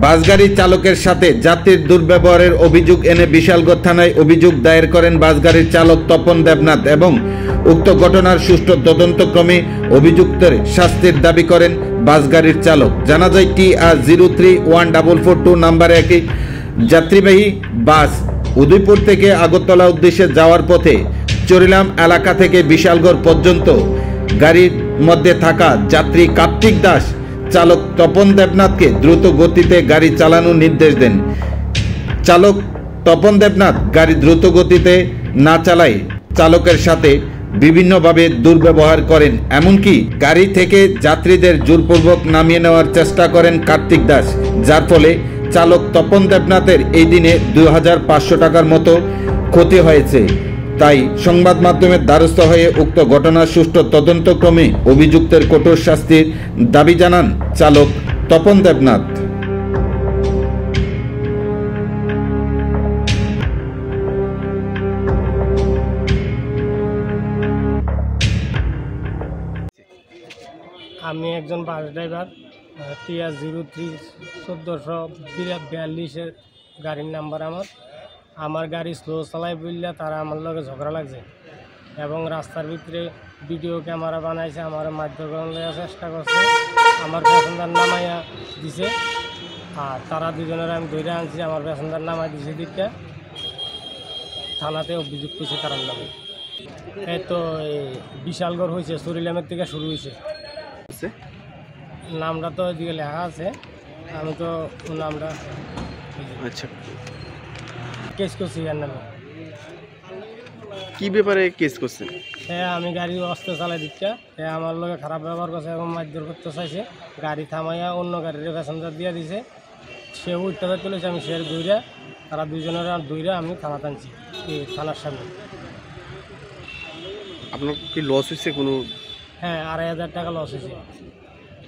বাসগাড়ি চালকের সাথে যাত্রীর দুর্ব্যবহারের অভিযোগ এনে বিশালগড় থানায় অভিযোগ দায়ের করেন বাসগাড়ির চালক তপন দেবনাথ এবং উক্ত ঘটনার সুষ্ঠু তদন্তক্রমে অভিযুক্তের শাস্তির দাবি করেন বাসগাড়ির চালক। জানা যায় TR031442 নাম্বার একটি যাত্রীবাহী বাস উদয়পুর থেকে আগরতলা উদ্দেশ্যে যাওয়ার পথে চরিলাম এলাকা থেকে বিশালগড় পর্যন্ত গাড়ির মধ্যে থাকা যাত্রী কার্তিক দাস চালক তপন দেবনাথকে দ্রুত গতিতে গাড়ি চালানোর নির্দেশ দেন। চালক তপন দেবনাথ গাড়ি দ্রুত গতিতে না চালায় চালকের সাথে বিভিন্নভাবে দুর্ব্যবহার করেন, এমনকি গাড়ি থেকে যাত্রীদের জোরপূর্বক নামিয়ে নেওয়ার চেষ্টা করেন কার্তিক দাস, যার ফলে চালক তপন দেবনাথের এই দিনে 2500 টাকার মতো ক্ষতি হয়েছে। তাই সংবাদ মাধ্যমের দ্বারস্থ হয়ে উক্ত ঘটনার সুষ্ঠু তদন্তক্রমে অভিযুক্তের কঠোর শাস্তির দাবি জানান চালক তপন দেবনাথ। আমি একজন বাস ড্রাইভার, TR031442 গাড়ির নাম্বার আমার গাড়ি স্লো চালাই বললে তারা আমার লগে ঝগড়া লাগছে এবং রাস্তার ভিতরে ভিডিও ক্যামেরা বানাইছে, আমার মারধর করার চেষ্টা করছে, আমার প্যাসেঞ্জার নামাইয়া দিছে। আর তারা দুজনের আমি ধরে আনছি, আমার প্যাসেঞ্জার নামাই দিছে দিকটা থানাতে অভিযোগ করছে তারার নামে। এই তো বিশালগড় হয়েছে, চরিলামের থেকে শুরু হয়েছে। নামটা তো এদিকে লেখা আছে, আমি তো নামটা আচ্ছা কেস করছি এর নামে। কি ব্যাপারে কেস করছেন? হ্যাঁ, আমি গাড়ি অস্ত্র চালাই দিকটা আমার লোকে খারাপ ব্যবহার করছে এবং মারধর করতে চাইছে। গাড়ি থামাইয়া অন্য গাড়ির প্যাসেঞ্জার দিয়ে দিছে, সে উঠতে চলেছে, আমি সে দৌড়া তারা দুজনের দৌড়া আমি থানা টানছি থানার সামনে। আপনার কি লস হয়েছে কোনো? হ্যাঁ, 2500 টাকা লস হয়েছে।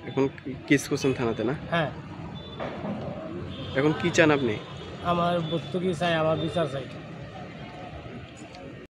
এখন কেস করছেন থানাতে না? হ্যাঁ। এখন কি চান আপনি? আমার ভর্তুকি চাই, আমার বিচার চাই।